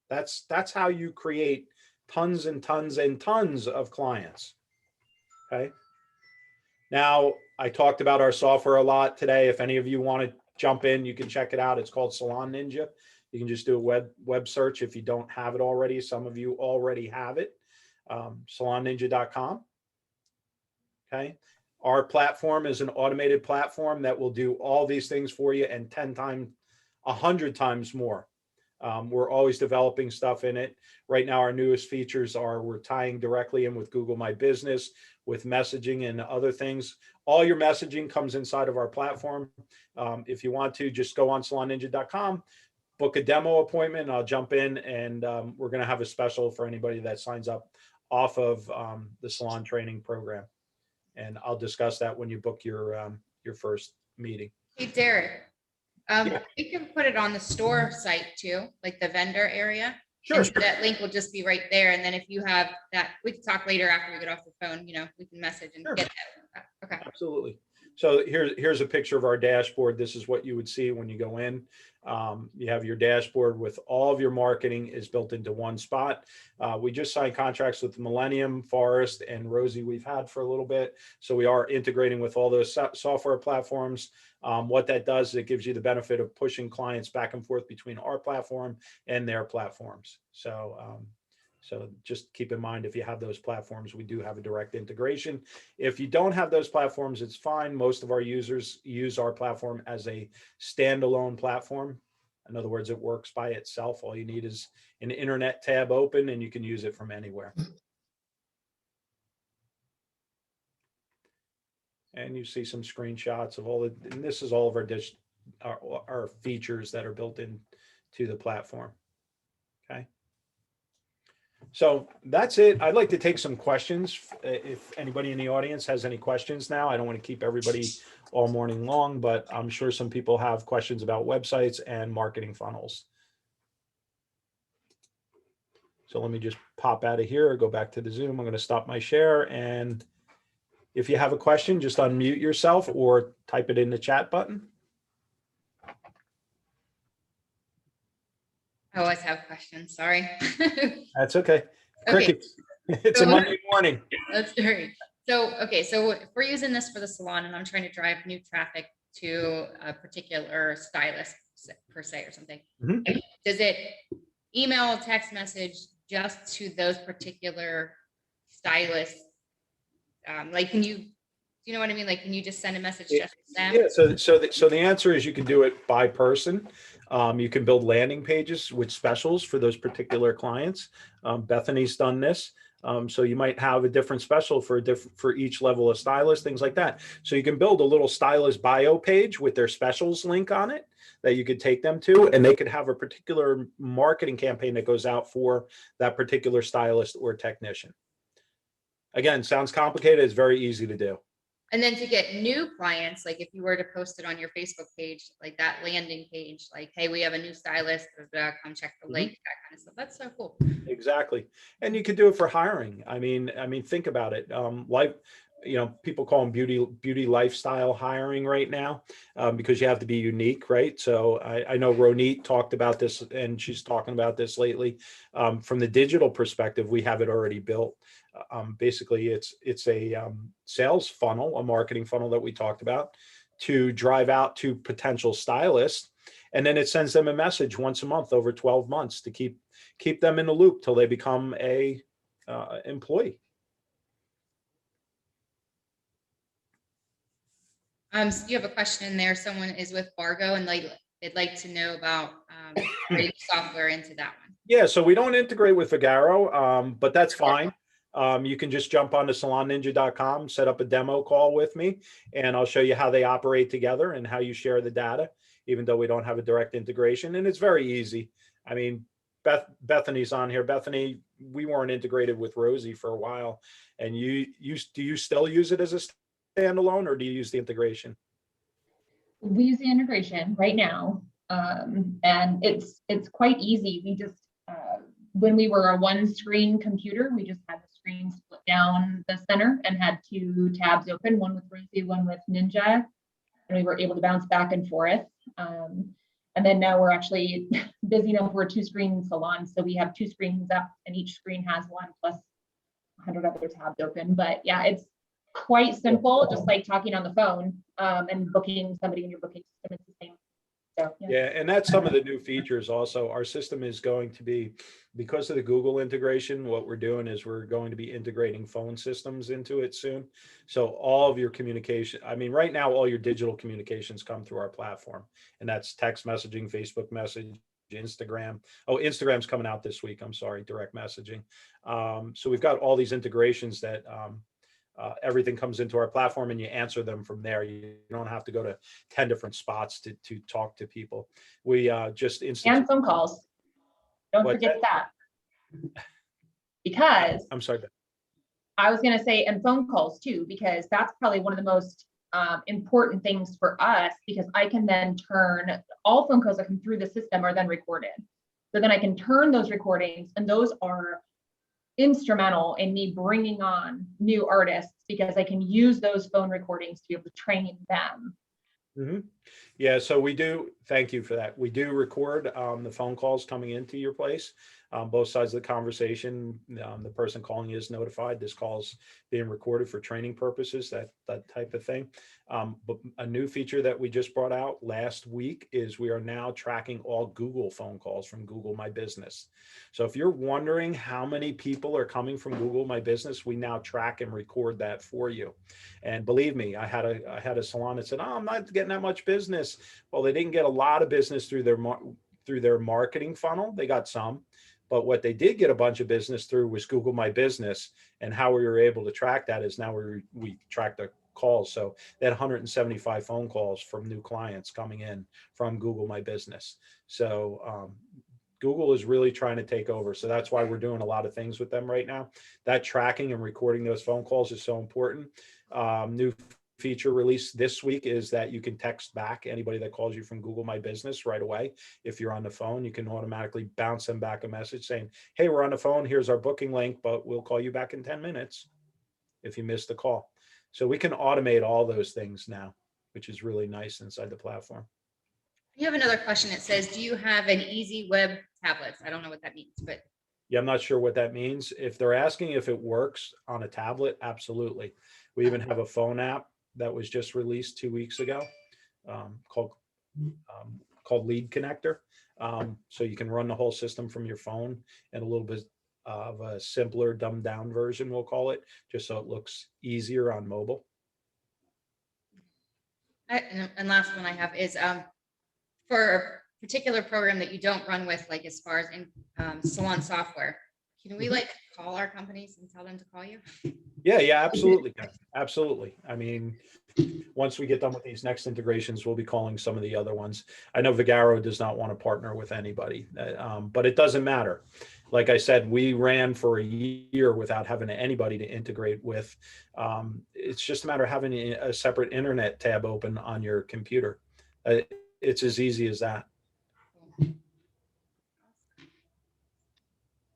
That's how you create tons and tons and tons of clients. Okay. Now, I talked about our software a lot today. If any of you want to jump in, you can check it out. It's called Salon Ninja. You can just do a web search if you don't have it already. Some of you already have it. salonninja.com. Okay. Our platform is an automated platform that will do all these things for you and 10 times, 100 times more. We're always developing stuff in it. Right now, our newest features are we're tying directly in with Google My Business, with messaging and other things. All your messaging comes inside of our platform. If you want to, just go on salonninja.com, book a demo appointment. I'll jump in, and we're going to have a special for anybody that signs up off of the salon training program. And I'll discuss that when you book your first meeting. Hey, Derek, Yeah. we can put it on the store site too, like the vendor area. Sure. And that link will just be right there. And then if you have that, we can talk later after we get off the phone, you know, we can message and Sure. get that. Okay. Absolutely. So here's a picture of our dashboard. This is what you would see when you go in. You have your dashboard with all of your marketing is built into one spot. We just signed contracts with Millennium, Forest, and Rosie we've had for a little bit. So we are integrating with all those software platforms. What that does is it gives you the benefit of pushing clients back and forth between our platform and their platforms. So just keep in mind, if you have those platforms, we do have a direct integration. If you don't have those platforms, it's fine. Most of our users use our platform as a standalone platform. In other words, it works by itself. All you need is an internet tab open and you can use it from anywhere. And you see some screenshots of all the, and this is all of our features that are built into the platform. Okay. So that's it. I'd like to take some questions. If anybody in the audience has any questions now, I don't want to keep everybody all morning long, but I'm sure some people have questions about websites and marketing funnels. So let me just pop out of here, go back to the Zoom. I'm going to stop my share. And if you have a question, just unmute yourself or type it in the chat button. I always have questions, sorry. That's okay. Okay. Crickets. It's a Monday morning. That's great. So, okay, so if we're using this for the salon and I'm trying to drive new traffic to a particular stylist per se or something, Mhm. does it email, text message just to those particular stylists? Like, can you, do you know what I mean? Like, can you just send a message just to them? Yeah, so the answer is you can do it by person. You can build landing pages with specials for those particular clients. Bethany's done this. So you might have a different special for each level of stylist, things like that. So you can build a little stylist bio page with their specials link on it that you could take them to, and they could have a particular marketing campaign that goes out for that particular stylist or technician. Again, sounds complicated. It's very easy to do. And then to get new clients, like if you were to post it on your Facebook page, like that landing page, like, hey, we have a new stylist, come check the link, that kind of stuff. That's so cool. Exactly. And you could do it for hiring. I mean, think about it. People call them beauty lifestyle hiring right now, because you have to be unique, right? So I know Ronit talked about this, and she's talking about this lately. From the digital perspective, we have it already built. Basically, it's a sales funnel, a marketing funnel that we talked about to drive out to potential stylists. And then it sends them a message once a month over 12 months to keep them in the loop till they become a employee. So you have a question in there. Someone is with Fargo and they'd like to know about integrating software into that one. Yeah, so we don't integrate with Vagaro, but that's fine. You can just jump onto salonninja.com, set up a demo call with me, and I'll show you how they operate together and how you share the data, even though we don't have a direct integration. And it's very easy. I mean, Bethany's on here. Bethany, we weren't integrated with Rosie for a while. And do you still use it as a standalone, or do you use the integration? We use the integration right now, and it's quite easy. We just when we were a one-screen computer, we just had the screen split down the center and had two tabs open, one with Rosie, one with Ninja, and we were able to bounce back and forth. And then now we're actually busy enough. We're a two-screen salon, so we have two screens up, and each screen has one plus 100 other tabs open. But yeah, it's quite simple, just like talking on the phone and booking somebody in your booking system. It's the So, Yeah, and that's some of the new features also. Our system is going to be, because of the Google integration, what we're doing is we're going to be integrating phone systems into it soon. So all of your communication, I mean, right now, all your digital communications come through our platform, and that's text messaging, Facebook message, Instagram. Oh, Instagram's coming out this week. I'm sorry, direct messaging. So we've got all these integrations that everything comes into our platform and you answer them from there. You don't have to go to 10 different spots to talk to people. We just and phone calls. Don't What's forget that. Because I'm sorry. I was going to say, and phone calls too, because that's probably one of the most important things for us, because I can then turn all phone calls that come through the system are then recorded. So then I can turn those recordings, and those are instrumental in me bringing on new artists, because I can use those phone recordings to be able to train them. Mm-hmm. Yeah, so we do, thank you for that. We do record the phone calls coming into your place, both sides of the conversation. The person calling is notified this call's being recorded for training purposes, that type of thing. But a new feature that we just brought out last week is we are now tracking all Google phone calls from Google My Business. So if you're wondering how many people are coming from Google My Business, we now track and record that for you. And believe me, I had a salon that said, "Oh, I'm not getting that much business." Well, they didn't get a lot of business through their marketing funnel. They got some, but what they did get a bunch of business through was Google My Business. And how we were able to track that is now we track the calls. So they had 175 phone calls from new clients coming in from Google My Business. So Google is really trying to take over. So that's why we're doing a lot of things with them right now. That tracking and recording those phone calls is so important. New feature released this week is that you can text back anybody that calls you from Google My Business right away. If you're on the phone, you can automatically bounce them back a message saying, "Hey, we're on the phone. Here's our booking link, but we'll call you back in 10 minutes if you missed the call." So we can automate all those things now, which is really nice inside the platform. You have another question. It says, do you have an easy web tablets? I don't know what that means, but Yeah, I'm not sure what that means. If they're asking if it works on a tablet, absolutely. We even have a phone app that was just released 2 weeks ago called Lead Connector. So you can run the whole system from your phone, and a little bit of a simpler, dumbed down version, we'll call it, just so it looks easier on mobile. and last one I have is for a particular program that you don't run with, like as far as in salon software, can we like call our companies and tell them to call you? Yeah, absolutely. Absolutely. I mean, once we get done with these next integrations, we'll be calling some of the other ones. I know Vigaro does not want to partner with anybody, but it doesn't matter. Like I said, we ran for a year without having anybody to integrate with. It's just a matter of having a separate internet tab open on your computer. It's as easy as that.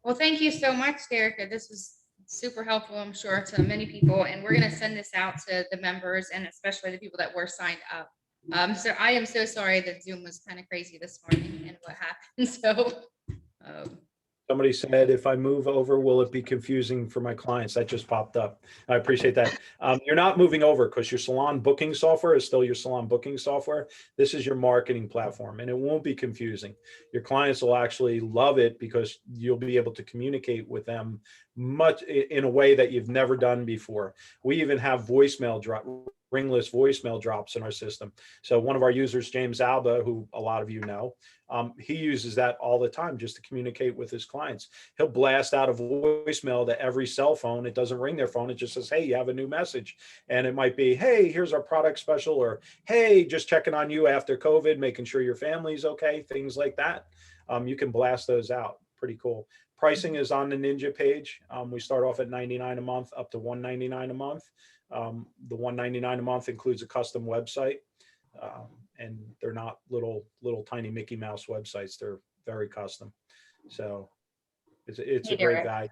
Well, thank you so much, Derica. This was super helpful, I'm sure, to many people. And we're going to send this out to the members and especially the people that were signed up. So I am so sorry that Zoom was kind of crazy this morning and what happened. So Somebody said, if I move over, will it be confusing for my clients? That just popped up. I appreciate that. You're not moving over because your salon booking software is still your salon booking software. This is your marketing platform, and it won't be confusing. Your clients will actually love it because you'll be able to communicate with them much in a way that you've never done before. We even have ringless voicemail drops in our system. So one of our users, James Alba, who a lot of you know, he uses that all the time just to communicate with his clients. He'll blast out a voicemail to every cell phone. It doesn't ring their phone. It just says, "Hey, you have a new message." And it might be, "Hey, here's our product special," or, "Hey, just checking on you after COVID, making sure your family's okay," things like that. You can blast those out. Pretty cool. Pricing is on the Ninja page. We start off at $99 a month up to $199 a month. The $199 a month includes a custom website. And they're not little tiny Mickey Mouse websites. They're very custom. So it's Hey, a great Derek. value.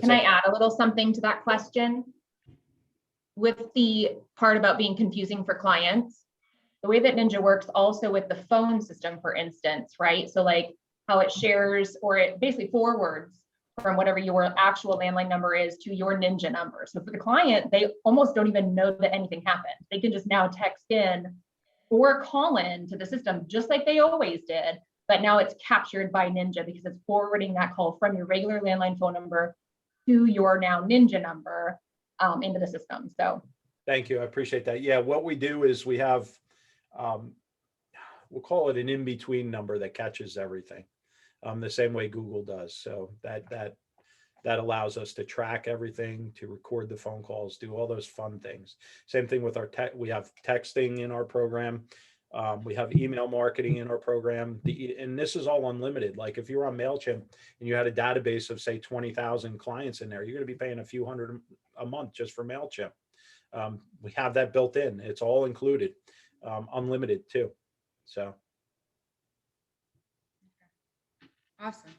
Can I add a little something to that question? With the part about being confusing for clients, the way that Ninja works also with the phone system, for instance, right? So like how it shares, or it basically forwards from whatever your actual landline number is to your Ninja number. So for the client, they almost don't even know that anything happened. They can just now text in or call in to the system, just like they always did. But now it's captured by Ninja because it's forwarding that call from your regular landline phone number to your now Ninja number into the system. So Thank you. I appreciate that. Yeah, what we do is we have, we'll call it an in-between number that catches everything, the same way Google does. So that allows us to track everything, to record the phone calls, do all those fun things. Same thing with our we have texting in our program. We have email marketing in our program. And this is all unlimited. Like if you're on MailChimp and you had a database of say 20,000 clients in there, you're going to be paying a few hundred a month just for MailChimp. We have that built in. It's all included, unlimited too. So. Awesome.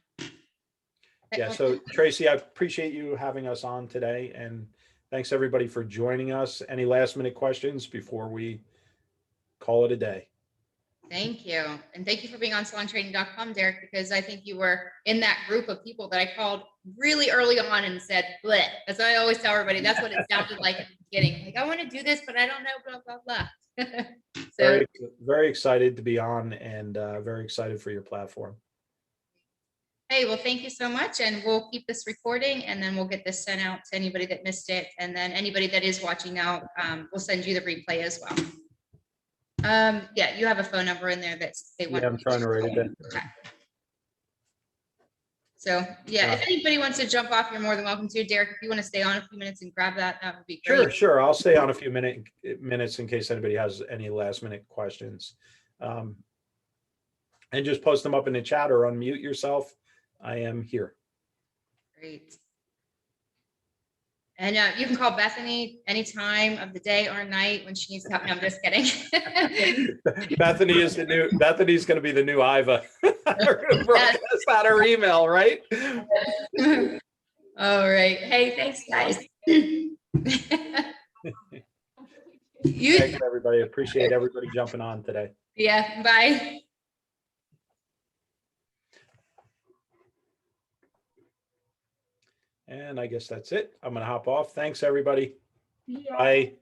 Yeah. So Tracy, I appreciate you having us on today, and thanks everybody for joining us. Any last minute questions before we call it a day? Thank you. And thank you for being on salontraining.com, Derek, because I think you were in that group of people that I called really early on and said, bleh. As I always tell everybody, that's what it sounded like at the beginning. Like, I want to do this, but I don't know, blah, blah, blah. So Very excited to be on, and very excited for your platform. hey, well, thank you so much. And we'll keep this recording, and then we'll get this sent out to anybody that missed it. And then anybody that is watching now, we'll send you the replay as well. Yeah, you have a phone number in there that's they want. Yeah, I'm trying to write it down. Okay. So yeah, if anybody wants to jump off, you're more than welcome to. Derek, if you want to stay on a few minutes and grab that, that would be great. Sure. I'll stay on a few minutes in case anybody has any last minute questions. And just post them up in the chat or unmute yourself. I am here. Great. And you can call Bethany any time of the day or night when she needs help. No, I'm just kidding. Bethany's going to be the new Iva. We're going to broadcast out her email, right? All right. Hey, thanks, guys. Thank you, everybody. Appreciate everybody jumping on today. Yeah. Bye. And I guess that's it. I'm going to hop off. Thanks, everybody. Yeah. Bye.